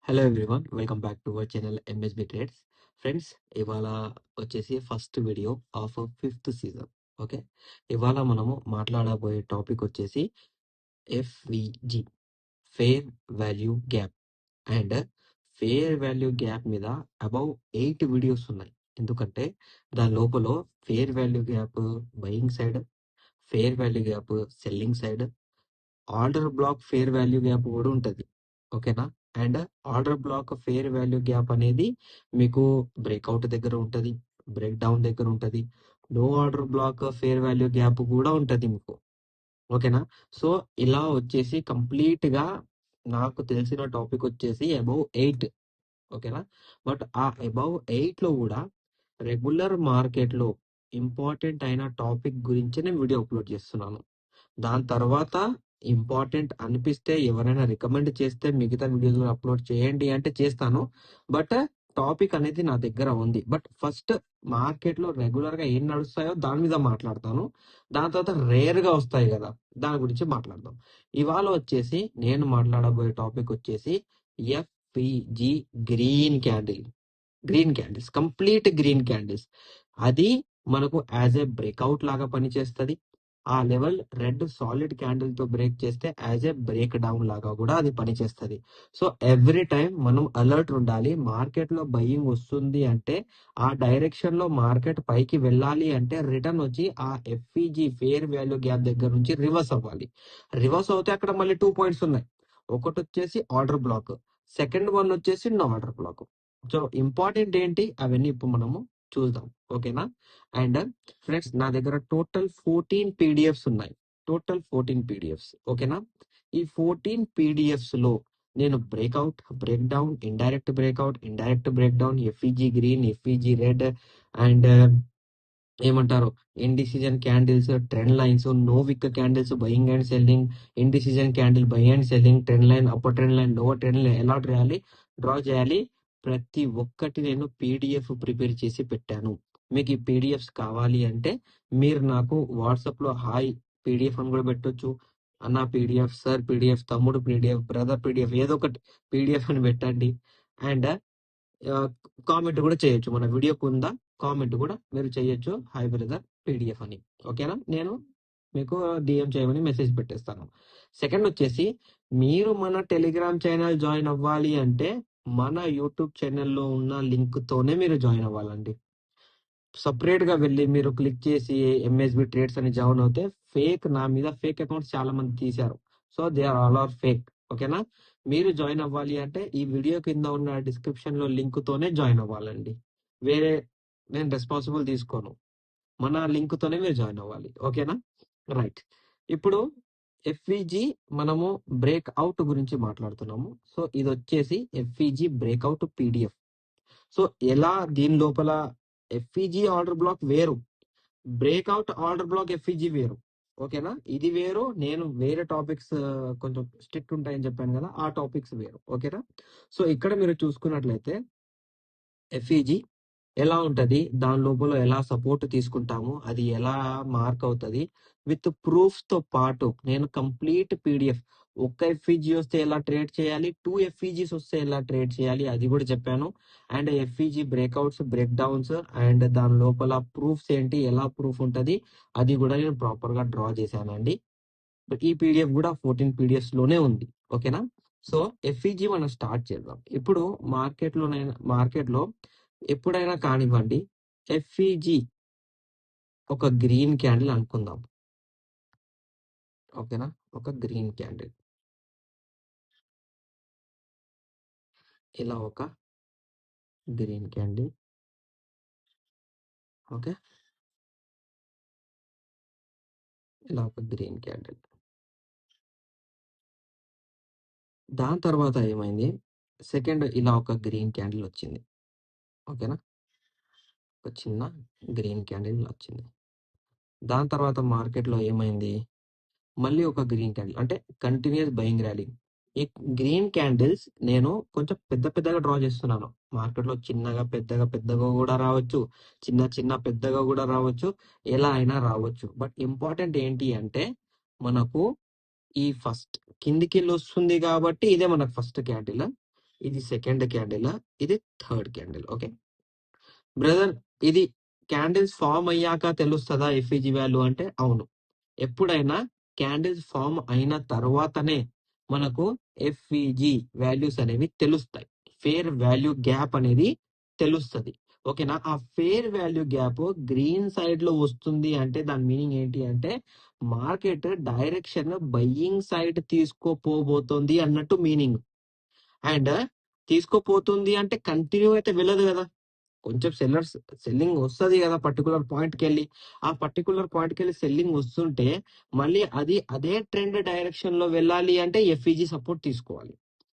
Hello everyone, welcome back to our channel MSB trades. Friends, ఇవాళ వచ్చేసి first video of 5th season. Okay, ఇవాళ మనము మాట్లాడబోయే topic వచ్చేసి FVG, fair value gap. And fair value gap మీద above 8 videos ఉన్నాయి. ఎందుకంటే దాని లోపల fair value gap buying side, fair value gap selling side, order block fair value gap కూడా ఉంటుంది. ఓకేనా? And order block fair value gap అనేది మీకు బ్రేక్అవుట్ దగ్గర ఉంటుంది, బ్రేక్ డౌన్ దగ్గర ఉంటుంది, no order block fair value gap కూడా ఉంటుంది మీకు. ఓకేనా? సో ఇలా వచ్చేసి కంప్లీట్ గా నాకు తెలిసిన టాపిక్ వచ్చేసి అబౌవ్ 8. ఓకేనా? బట్ ఆ అబౌవ్ 8 లో కూడా రెగ్యులర్ మార్కెట్ లో ఇంపార్టెంట్ అయిన టాపిక్ గురించి నేను వీడియో అప్లోడ్ చేస్తున్నాను. దాని తర్వాత ఇంపార్టెంట్ అనిపిస్తే ఎవరైనా రికమెండ్ చేస్తే మిగతా వీడియోస్ కూడా అప్లోడ్ చేయండి అంటే చేస్తాను. బట్ టాపిక్ అనేది నా దగ్గర ఉంది. బట్ ఫస్ట్ మార్కెట్ లో రెగ్యులర్ గా ఏం నడుస్తాయో దాని మీద మాట్లాడతాను. దాని తర్వాత రేర్ గా వస్తాయి కదా, దాని గురించి మాట్లాడదాం. ఇవాళ వచ్చేసి నేను మాట్లాడబోయే టాపిక్ వచ్చేసి FPG green candles, complete green candles. అది మనకు యాజ్ ఏ బ్రేక్అవుట్ లాగా పనిచేస్తుంది. ఆ లెవెల్ రెడ్ సాలిడ్ క్యాండిల్ తో బ్రేక్ చేస్తే యాజ్ ఏ బ్రేక్ డౌన్ లాగా కూడా అది పనిచేస్తుంది. సో ఎవ్రీ టైం మనం అలర్ట్ ఉండాలి. మార్కెట్ లో బయింగ్ వస్తుంది అంటే, ఆ డైరెక్షన్ లో మార్కెట్ పైకి వెళ్ళాలి అంటే రిటర్న్ వచ్చి ఆ ఎఫ్ఈజీ ఫేర్ వాల్యూ గ్యాప్ దగ్గర నుంచి రివర్స్ అవ్వాలి. రివర్స్ అవుతే అక్కడ మళ్ళీ 2 పాయింట్స్ ఉన్నాయి. ఒకటి వచ్చేసి ఆర్డర్ బ్లాక్, సెకండ్ వన్ వచ్చేసి no order block. So important ఏంటి అవన్నీ ఇప్పుడు మనము చూద్దాం. ఓకేనా? అండ్ ఫ్రెండ్స్, నా దగ్గర టోటల్ 14 పీడిఎఫ్స్ ఉన్నాయి. Total 14 PDFs. ఓకేనా? ఈ 14 పీడిఎఫ్స్ లో నేను breakout, break down, indirect breakout, indirect break down, FEG green, FEG red, and ఏమంటారు indecision candles, trend lines, no wick candles, buying and selling, indecision candle buy and selling, trend line, upper trend line, lower trend line ఎలా draw చేయాలి, ప్రతి ఒక్కటి నేను PDF prepare చేసి పెట్టాను. మీకు ఈ పీడిఎఫ్స్ కావాలి అంటే మీరు నాకు వాట్సాప్ లో హాయ్ పీడిఎఫ్ అని కూడా పెట్టొచ్చు. అన్న పీడిఎఫ్, సార్ పీడిఎఫ్, తమ్ముడు పీడిఎఫ్, బ్రదర్ పీడిఎఫ్, ఏదో ఒకటి పీడిఎఫ్ అని పెట్టండి. అండ్ కామెంట్ కూడా చేయొచ్చు. మన వీడియో కింద కామెంట్ కూడా మీరు చేయొచ్చు, హాయ్ బ్రదర్ పీడిఎఫ్ అని. ఓకేనా? నేను మీకు డిఎం చేయమని మెసేజ్ పెట్టేస్తాను. సెకండ్ వచ్చేసి, మీరు మన టెలిగ్రామ్ ఛానల్ జాయిన్ అవ్వాలి అంటే మన యూట్యూబ్ ఛానల్లో ఉన్న లింక్ తోనే మీరు జాయిన్ అవ్వాలండి. సపరేట్ గా వెళ్ళి మీరు క్లిక్ చేసి ఎంఎస్బి ట్రేడ్స్ అని జాయిన్ అవుతే ఫేక్, నా మీద ఫేక్ అకౌంట్స్ చాలా మంది తీశారు. So they are all are fake. ఓకేనా? మీరు జాయిన్ అవ్వాలి అంటే ఈ వీడియో కింద ఉన్న డిస్క్రిప్షన్ లో లింక్ తోనే జాయిన్ అవ్వాలండి. వేరే నేను రెస్పాన్సిబుల్ తీసుకోను. మన లింక్ తోనే మీరు జాయిన్ అవ్వాలి. ఓకేనా? రైట్. ఇప్పుడు ఎఫ్ఈజీ మనము బ్రేక్ అవుట్ గురించి మాట్లాడుతున్నాము. సో ఇది వచ్చేసి ఎఫ్ఈజీ బ్రేక్అవుట్ పీడిఎఫ్. సో ఎలా దీని లోపల ఎఫ్ఈజీ ఆర్డర్ బ్లాక్ వేరు, బ్రేక్అవుట్ ఆర్డర్ బ్లాక్ ఎఫ్ఈజీ వేరు. ఓకేనా? ఇది వేరు. నేను వేరే టాపిక్స్ కొంచెం స్ట్రిక్ట్ ఉంటాయని చెప్పాను కదా, ఆ టాపిక్స్ వేరు. ఓకేనా? సో ఇక్కడ మీరు చూసుకున్నట్లయితే ఎఫ్ఈజీ ఎలా ఉంటది, దాని లోపల ఎలా సపోర్ట్ తీసుకుంటాము, అది ఎలా మార్క్ అవుతుంది విత్ ప్రూఫ్స్ తో పాటు నేను కంప్లీట్ పీడిఎఫ్, ఒక్క ఎఫ్ఈజీ వస్తే ఎలా ట్రేడ్ చేయాలి, 2 ఎఫ్ఈజీస్ వస్తే ఎలా ట్రేడ్ చేయాలి అది కూడా చెప్పాను. And FEG breakouts, break downs, and దాని లోపల ప్రూఫ్స్ ఏంటి, ఎలా ప్రూఫ్ ఉంటది అది కూడా నేను ప్రాపర్ గా డ్రా చేశానండి. ఈ పీడిఎఫ్ కూడా 14 పీడిఎఫ్స్ లోనే ఉంది. ఓకేనా? సో ఎఫ్ఈజీ మనం స్టార్ట్ చేద్దాం. ఇప్పుడు మార్కెట్ లో ఎప్పుడైనా కానివ్వండి, ఎఫ్ఈజీ ఒక గ్రీన్ క్యాండిల్ అనుకుందాం. ఓకేనా? ఒక గ్రీన్ క్యాండిల్, ఇలా ఒక గ్రీన్ క్యాండిల్. ఓకే, ఇలా ఒక గ్రీన్ క్యాండిల్. దాని తర్వాత ఏమైంది, సెకండ్ ఇలా ఒక గ్రీన్ క్యాండిల్ వచ్చింది. ఓకేనా? ఒక చిన్న గ్రీన్ క్యాండిల్ వచ్చింది. దాని తర్వాత మార్కెట్ లో ఏమైంది, మళ్ళీ ఒక గ్రీన్ క్యాండిల్, అంటే కంటిన్యూస్ బయింగ్ ర్యాలీ. ఈ గ్రీన్ క్యాండిల్స్ నేను కొంచెం పెద్ద పెద్దగా డ్రా చేస్తున్నాను. మార్కెట్ లో చిన్నగా పెద్దగా, పెద్దగా కూడా రావచ్చు, చిన్న చిన్న పెద్దగా కూడా రావచ్చు, ఎలా అయినా రావచ్చు. బట్ ఇంపార్టెంట్ ఏంటి అంటే మనకు ఈ ఫస్ట్ కిందికి వస్తుంది కాబట్టి ఇదే మనకు ఫస్ట్ క్యాండిల్. ఇది సెకండ్ క్యాండిల్, ఇది థర్డ్ క్యాండిల్. ఓకే బ్రదర్, ఇది క్యాండిల్స్ ఫామ్ అయ్యాక తెలుస్తుందా ఎఫ్ఈజీ వాల్యూ అంటే? అవును. ఎప్పుడైనా క్యాండిల్స్ ఫామ్ అయిన తర్వాతనే మనకు ఎఫ్ఈజీ వాల్యూస్ అనేవి తెలుస్తాయి. ఫేర్ వాల్యూ గ్యాప్ అనేది తెలుస్తుంది. ఓకేనా? ఆ fair value gap green side లో వస్తుంది అంటే దాని మీనింగ్ ఏంటి అంటే మార్కెట్ డైరెక్షన్ బయ్యింగ్ సైడ్ తీసుకోపోబోతోంది అన్నట్టు మీనింగ్. అండ్ తీసుకోపోతుంది అంటే కంటిన్యూ అయితే వెళ్ళదు కదా, కొంచెం సెల్లింగ్ వస్తుంది కదా పర్టికులర్ పాయింట్ కి వెళ్ళి. ఆ పర్టికులర్ పాయింట్ కి వెళ్ళి సెల్లింగ్ వస్తుంటే మళ్ళీ అది అదే ట్రెండ్ డైరెక్షన్ లో వెళ్ళాలి అంటే ఎఫ్ఈజీ సపోర్ట్ తీసుకోవాలి.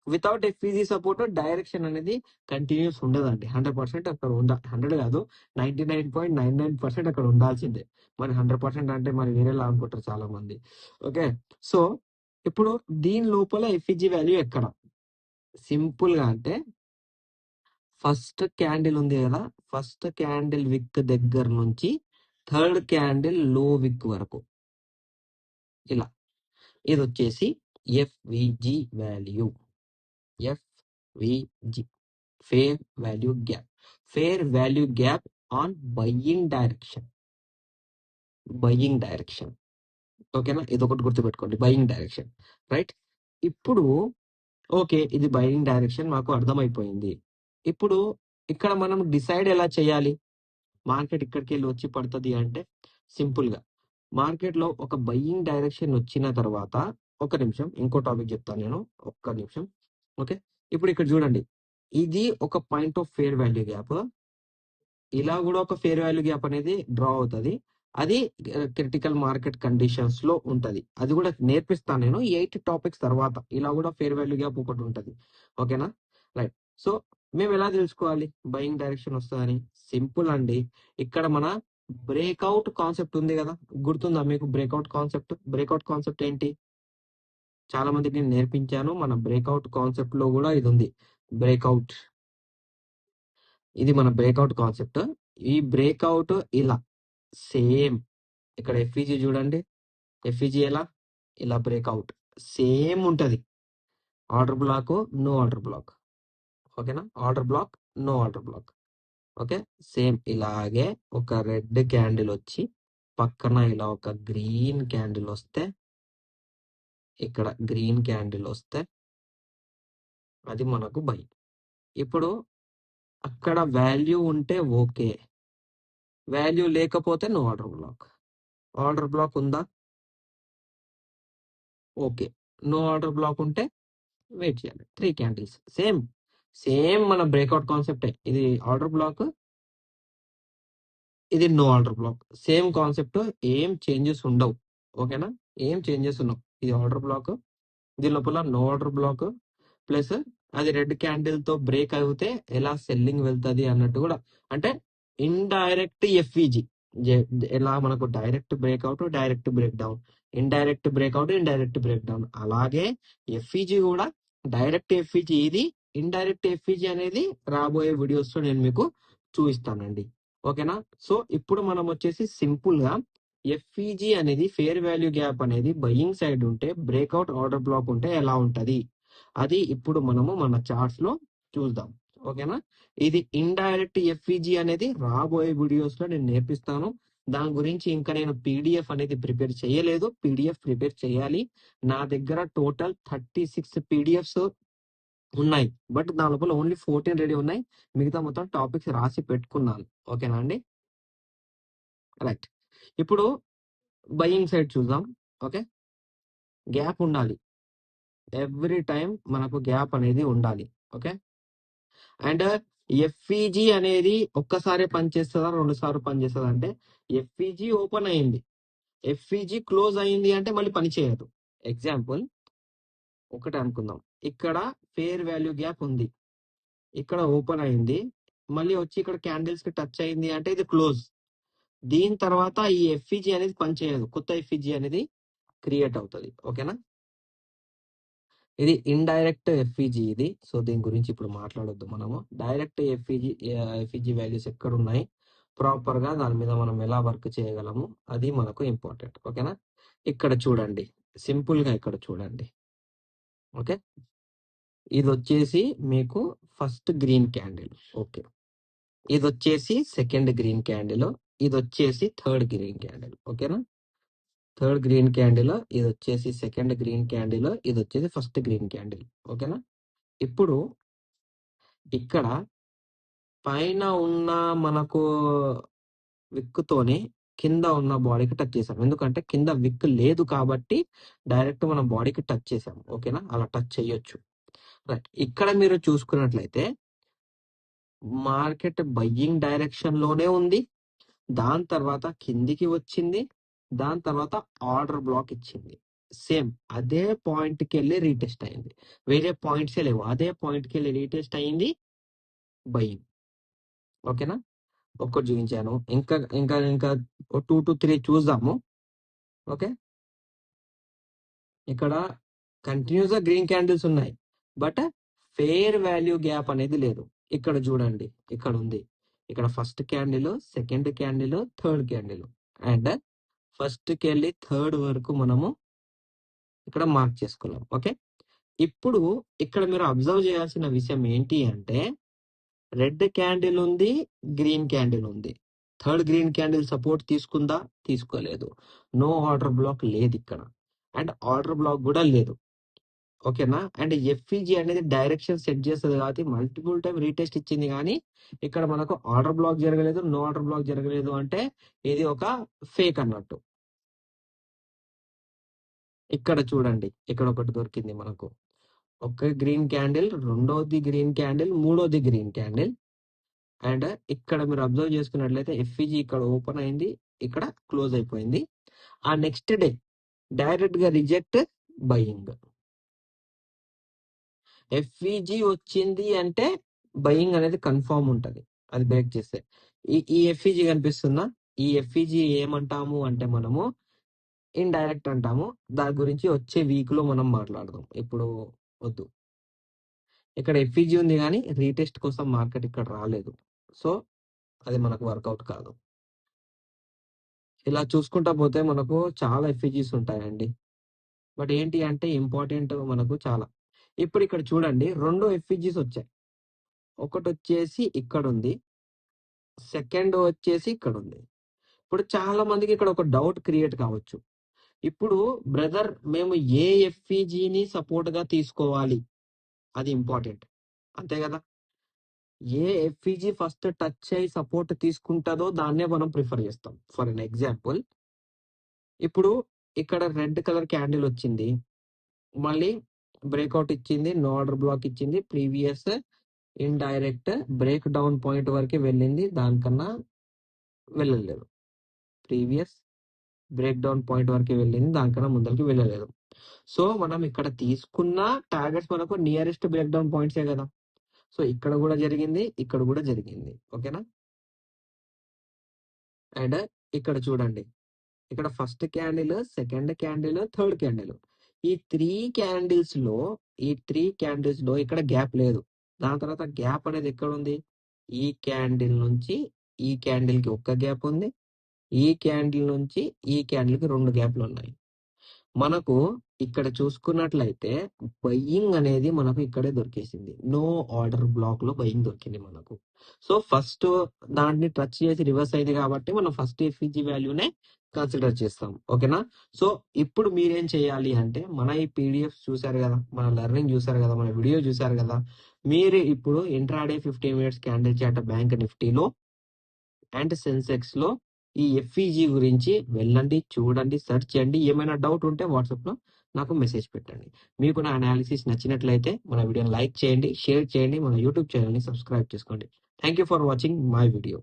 వితౌట్ ఎఫ్ఈజీ సపోర్ట్ డైరెక్షన్ అనేది కంటిన్యూస్ ఉండదండి. 100% అక్కడ 100 కాదు, 99.99% అక్కడ ఉండాల్సిందే. మరి 100% అంటే మరి వేరేలా అనుకుంటారు చాలా మంది. ఓకే, సో ఇప్పుడు దీని లోపల ఎఫ్ఈజీ వాల్యూ ఎక్కడ? సింపుల్ గా అంటే ఫస్ట్ క్యాండిల్ ఉంది కదా, ఫస్ట్ క్యాండిల్ విక్ దగ్గర నుంచి థర్డ్ క్యాండిల్ లో విక్ వరకు ఇలా, ఇది వచ్చేసి FVG value. FVG fair value gap. Fair value gap on buying direction. Buying direction. ఓకేనా? ఇది ఒకటి గుర్తుపెట్టుకోండి, బయ్యింగ్ డైరెక్షన్. రైట్? ఇప్పుడు ఓకే, ఇది బయ్యింగ్ డైరెక్షన్ మాకు అర్థమైపోయింది. ఇప్పుడు ఇక్కడ మనం డిసైడ్ ఎలా చేయాలి మార్కెట్ ఇక్కడికి వెళ్ళి వచ్చి పడుతుంది అంటే? సింపుల్ గా మార్కెట్ లో ఒక బయ్యింగ్ డైరెక్షన్ వచ్చిన తర్వాత, ఒక నిమిషం ఇంకో టాపిక్ చెప్తాను నేను, ఒక్క నిమిషం. ఓకే, ఇప్పుడు ఇక్కడ చూడండి, ఇది ఒక point of fair value gap. ఇలా కూడా ఒక ఫేర్ వాల్యూ గ్యాప్ అనేది డ్రా అవుతుంది. అది క్రిటికల్ మార్కెట్ కండిషన్స్ లో ఉంటది. అది కూడా నేర్పిస్తాను నేను 8 టాపిక్స్ తర్వాత. ఇలా కూడా ఫేర్ వాల్యూ గ్యాప్ ఒకటి ఉంటది. ఓకేనా? రైట్. సో మేము ఎలా తెలుసుకోవాలి బయింగ్ డైరెక్షన్ వస్తుందని? సింపుల్ అండి. ఇక్కడ మన బ్రేక్అవుట్ కాన్సెప్ట్ ఉంది కదా, గుర్తుందా మీకు? Breakout concept. బ్రేక్అవుట్ కాన్సెప్ట్ ఏంటి? చాలా మందికి నేను నేర్పించాను. మన బ్రేక్అవుట్ కాన్సెప్ట్ లో కూడా ఇది ఉంది, బ్రేక్అవుట్. ఇది మన బ్రేక్అవుట్ కాన్సెప్ట్. ఈ బ్రేక్అవుట్ ఇలా సేమ్ ఇక్కడ ఎఫ్ఈజీ చూడండి, ఎఫ్ఈజీ ఎలా ఇలా బ్రేక్అవుట్ సేమ్ ఉంటది. Order block, no order block. ఓకేనా? Order block, no order block. Okay, same ఇలాగే ఒక రెడ్ క్యాండిల్ వచ్చి పక్కన ఇలా ఒక గ్రీన్ క్యాండిల్ వస్తే, ఇక్కడ గ్రీన్ క్యాండిల్ వస్తే అది మనకు బై. ఇప్పుడు అక్కడ వాల్యూ ఉంటే ఓకే, వాల్యూ లేకపోతే no order block. Order block ఉందా? ఓకే. నో ఆర్డర్ బ్లాక్ ఉంటే వెయిట్ చేయాలి. 3 క్యాండిల్స్ సేమ్ సేమ్ మన బ్రేక్అవుట్ కాన్సెప్టే. ఇది ఆర్డర్ బ్లాక్, ఇది no order block. Same concept, ఏం చేంజెస్ ఉండవు. ఓకేనా? ఏం చేంజెస్ ఉండవు. ఇది ఆర్డర్ బ్లాక్, దీని లోపల నో ఆర్డర్ బ్లాక్, ప్లస్ అది రెడ్ క్యాండిల్ తో బ్రేక్ అయితే ఎలా సెల్లింగ్ వెళ్తది అన్నట్టు కూడా. అంటే ఇండైరెక్ట్ ఎఫ్ఈజీ. ఎలా మనకు direct breakout, direct break down, indirect breakout, indirect break down, అలాగే ఎఫ్ఈజీ కూడా డైరెక్ట్ ఎఫ్ఈజీ ఇది, ఇండైరెక్ట్ ఎఫ్ఈజీ అనేది రాబోయే వీడియోస్ లో నేను మీకు చూపిస్తానండి. ఓకేనా? సో ఇప్పుడు మనం వచ్చేసి సింపుల్ గా ఎఫ్ఈజీ అనేది ఫేర్ వాల్యూ గ్యాప్ అనేది బయింగ్ సైడ్ ఉంటే, బ్రేక్అవుట్ ఆర్డర్ బ్లాక్ ఉంటే ఎలా ఉంటది అది ఇప్పుడు మనము మన చార్ట్స్ లో చూద్దాం. ఓకేనా? ఇది ఇండైరెక్ట్ ఎఫ్ఈజీ అనేది రాబోయే వీడియోస్ లో నేను నేర్పిస్తాను. దాని గురించి ఇంకా నేను పీడిఎఫ్ అనేది ప్రిపేర్ చేయలేదు, పీడిఎఫ్ ప్రిపేర్ చేయాలి. నా దగ్గర టోటల్ 36 పీడిఎఫ్స్ ఉన్నాయి, బట్ దాని లోపల ఓన్లీ 14 రెడీ ఉన్నాయి. మిగతా మొత్తం టాపిక్స్ రాసి పెట్టుకున్నాను. ఓకేనా అండి? రైట్. ఇప్పుడు బయింగ్ సైడ్ చూద్దాం. ఓకే, గ్యాప్ ఉండాలి. ఎవ్రీ టైం మనకు గ్యాప్ అనేది ఉండాలి. ఓకే, అండ్ ఎఫ్ఈజీ అనేది ఒక్కసారి పనిచేస్తుందా, 2 సార్లు పనిచేస్తుందా అంటే, ఎఫ్ఈజీ ఓపెన్ అయింది, ఎఫ్ఈజీ క్లోజ్ అయింది అంటే మళ్ళీ పని చేయదు. ఎగ్జాంపుల్ ఒకటి అనుకుందాం, ఇక్కడ ఫేర్ వాల్యూ గ్యాప్ ఉంది, ఇక్కడ ఓపెన్ అయింది, మళ్ళీ వచ్చి ఇక్కడ క్యాండిల్స్ కి టచ్ అయింది అంటే ఇది క్లోజ్. దీని తర్వాత ఈ ఎఫ్ఈజీ అనేది పనిచేయదు, కొత్త ఎఫ్ఈజీ అనేది క్రియేట్ అవుతుంది. ఓకేనా? ఇది ఇండైరెక్ట్ ఎఫ్ఈజీ ఇది. సో దీని గురించి ఇప్పుడు మాట్లాడొద్దు మనము. డైరెక్ట్ ఎఫ్ఈజీ వాల్యూస్ ఎక్కడ ఉన్నాయి, ప్రాపర్ గా దాని మీద మనం ఎలా వర్క్ చేయగలము, అది మనకు ఇంపార్టెంట్. ఓకేనా? ఇక్కడ చూడండి, సింపుల్ గా ఇక్కడ చూడండి. ఓకే, ఇది వచ్చేసి మీకు ఫస్ట్ గ్రీన్ క్యాండిల్. ఓకే, ఇది వచ్చేసి సెకండ్ గ్రీన్ క్యాండిల్, ఇది వచ్చేసి థర్డ్ గ్రీన్ క్యాండిల్. ఓకేనా, థర్డ్ గ్రీన్ క్యాండిల్, ఇది వచ్చేసి సెకండ్ గ్రీన్ క్యాండిల్, ఇది వచ్చేసి ఫస్ట్ గ్రీన్ క్యాండిల్. ఓకేనా, ఇప్పుడు ఇక్కడ పైన ఉన్న మనకు విక్కుతోని కింద ఉన్న బాడీకి టచ్ చేసాం, ఎందుకంటే కింద విక్ లేదు కాబట్టి డైరెక్ట్ మన బాడీకి టచ్ చేసాం. ఓకేనా, అలా టచ్ చేయొచ్చు. రైట్, ఇక్కడ మీరు చూసుకున్నట్లయితే మార్కెట్ బయ్యింగ్ డైరెక్షన్ లోనే ఉంది, దాని తర్వాత కిందికి వచ్చింది, దాని తర్వాత ఆర్డర్ బ్లాక్ ఇచ్చింది. సేమ్ అదే పాయింట్ కి వెళ్ళి రీటెస్ట్ అయింది, వేరే పాయింట్స్ లేవు, అదే పాయింట్ కి వెళ్ళి రీటెస్ట్ అయింది, బయ్యింగ్. ఓకేనా, ఒక్కటి చూపించాను, ఇంకా ఇంకా ఇంకా 2 to 3 చూద్దాము. ఓకే, ఇక్కడ కంటిన్యూస్ గా గ్రీన్ క్యాండిల్స్ ఉన్నాయి, బట్ ఫేర్ వాల్యూ గ్యాప్ అనేది లేదు. ఇక్కడ చూడండి, ఇక్కడ ఉంది, ఇక్కడ first candle, second candle, third candle, and first కి వెళ్ళి థర్డ్ వరకు మనము ఇక్కడ మార్క్ చేసుకున్నాం. ఓకే, ఇప్పుడు ఇక్కడ మీరు అబ్జర్వ్ చేయాల్సిన విషయం ఏంటి అంటే రెడ్ క్యాండిల్ ఉంది, గ్రీన్ క్యాండిల్ ఉంది, థర్డ్ గ్రీన్ క్యాండిల్ సపోర్ట్ తీసుకుందా, తీసుకోలేదు, నో ఆర్డర్ బ్లాక్ లేదు ఇక్కడ, అండ్ ఆర్డర్ బ్లాక్ కూడా లేదు. ఓకేనా, అండ్ ఎఫ్ఈజీ అనేది డైరెక్షన్ సెట్ చేస్తుంది కాబట్టి మల్టిపుల్ టైం రీటెస్ట్ ఇచ్చింది, కానీ ఇక్కడ మనకు ఆర్డర్ బ్లాక్ జరగలేదు, నో ఆర్డర్ బ్లాక్ జరగలేదు, అంటే ఇది ఒక ఫేక్ అన్నట్టు. ఇక్కడ చూడండి, ఇక్కడ ఒకటి దొరికింది మనకు, ఒక గ్రీన్ క్యాండిల్, రెండోది గ్రీన్ క్యాండిల్, మూడోది గ్రీన్ క్యాండిల్, అండ్ ఇక్కడ మీరు అబ్జర్వ్ చేసుకున్నట్లయితే ఎఫ్ఈజీ ఇక్కడ ఓపెన్ అయింది, ఇక్కడ క్లోజ్ అయిపోయింది. ఆ నెక్స్ట్ డే డైరెక్ట్ గా రిజెక్ట్, బయింగ్. ఎఫ్ఈజీ వచ్చింది అంటే బయింగ్ అనేది కన్ఫర్మ్ ఉంటది, అది బ్రేక్ చేస్తే. ఈ ఎఫ్ఈజీ కనిపిస్తుందా, ఈ ఎఫ్ఈజీ ఏమంటాము అంటే మనము ఇండైరెక్ట్ అంటాము, దాని గురించి వచ్చే వీక్ లో మనం మాట్లాడదాం, ఇప్పుడు వద్దు. ఇక్కడ ఎఫ్ఈజీ ఉంది కానీ రీటెస్ట్ కోసం మార్కెట్ ఇక్కడ రాలేదు, సో అది మనకు వర్కౌట్ కాదు. ఇలా చూసుకుంటా పోతే మనకు చాలా ఎఫ్ఈజీస్ ఉంటాయండి, బట్ ఏంటి అంటే ఇంపార్టెంట్ మనకు చాలా. ఇప్పుడు ఇక్కడ చూడండి, 2 ఎఫ్ఈజీస్ వచ్చాయి, ఒకటి వచ్చేసి ఇక్కడ ఉంది, సెకండ్ వచ్చేసి ఇక్కడ ఉంది. ఇప్పుడు చాలా మందికి ఇక్కడ ఒక డౌట్ క్రియేట్ కావచ్చు, ఇప్పుడు బ్రదర్ మేము ఏ ఎఫ్ఈజీని సపోర్ట్ గా తీసుకోవాలి, అది ఇంపార్టెంట్, అంతే కదా. ఏ ఎఫ్ఈజీ ఫస్ట్ టచ్ అయ్యి సపోర్ట్ తీసుకుంటుందో దాన్నే మనం ప్రిఫర్ చేస్తాం. ఫర్ ఎన్ ఎగ్జాంపుల్, ఇప్పుడు ఇక్కడ రెడ్ కలర్ క్యాండిల్ వచ్చింది, మళ్ళీ బ్రేక్అవుట్ ఇచ్చింది, నో ఆర్డర్ బ్లాక్ ఇచ్చింది, previous indirect break down point వరకు వెళ్ళింది, దానికన్నా వెళ్ళలేదు, ప్రీవియస్ బ్రేక్ డౌన్ పాయింట్ వరకు వెళ్ళింది, దానికన్నా ముందరికి వెళ్ళలేదు. సో మనం ఇక్కడ తీసుకున్న టార్గెట్స్ మనకు నియరెస్ట్ బ్రేక్ డౌన్ పాయింట్సే కదా, సో ఇక్కడ కూడా జరిగింది, ఇక్కడ కూడా జరిగింది. ఓకేనా, అండ్ ఇక్కడ చూడండి, ఇక్కడ first candle, second candle, third candle, ఈ త్రీ క్యాండిల్స్ లో ఇక్కడ గ్యాప్ లేదు. దాని తర్వాత గ్యాప్ అనేది ఎక్కడ ఉంది, ఈ క్యాండిల్ నుంచి ఈ క్యాండిల్ కి ఒక్క గ్యాప్ ఉంది, ఈ క్యాండిల్ నుంచి ఈ క్యాండిల్ కి 2 గ్యాప్లు ఉన్నాయి. మనకు ఇక్కడ చూసుకున్నట్లయితే బయ్యింగ్ అనేది మనకు ఇక్కడే దొరికేసింది, నో ఆర్డర్ బ్లాక్ లో బయ్యింగ్ దొరికింది మనకు. సో ఫస్ట్ దాన్ని టచ్ చేసి రివర్స్ అయింది కాబట్టి మనం ఫస్ట్ ఎఫ్ఈజీ వాల్యూనే కన్సిడర్ చేస్తాం. ఓకేనా, సో ఇప్పుడు మీరేం చేయాలి అంటే మన ఈ పీడిఎఫ్ చూసారు కదా, మన లెర్నింగ్ చూసారు కదా, మన వీడియో చూసారు కదా, మీరు ఇప్పుడు intraday 15 minutes candle chart bank నిఫ్టీలో అండ్ సెన్సెక్స్ లో ఈ ఎఫ్ఈజీ గురించి వెళ్ళండి, చూడండి, సెర్చ్ చేయండి. ఏమైనా డౌట్ ఉంటే వాట్సాప్ లో నాకు మెసేజ్ పెట్టండి. మీకు నా అనాలిసిస్ నచ్చినట్లయితే మన వీడియోని లైక్ చేయండి, షేర్ చేయండి, మన యూట్యూబ్ ఛానల్ ని సబ్స్క్రైబ్ చేసుకోండి. Thank you for watching my video.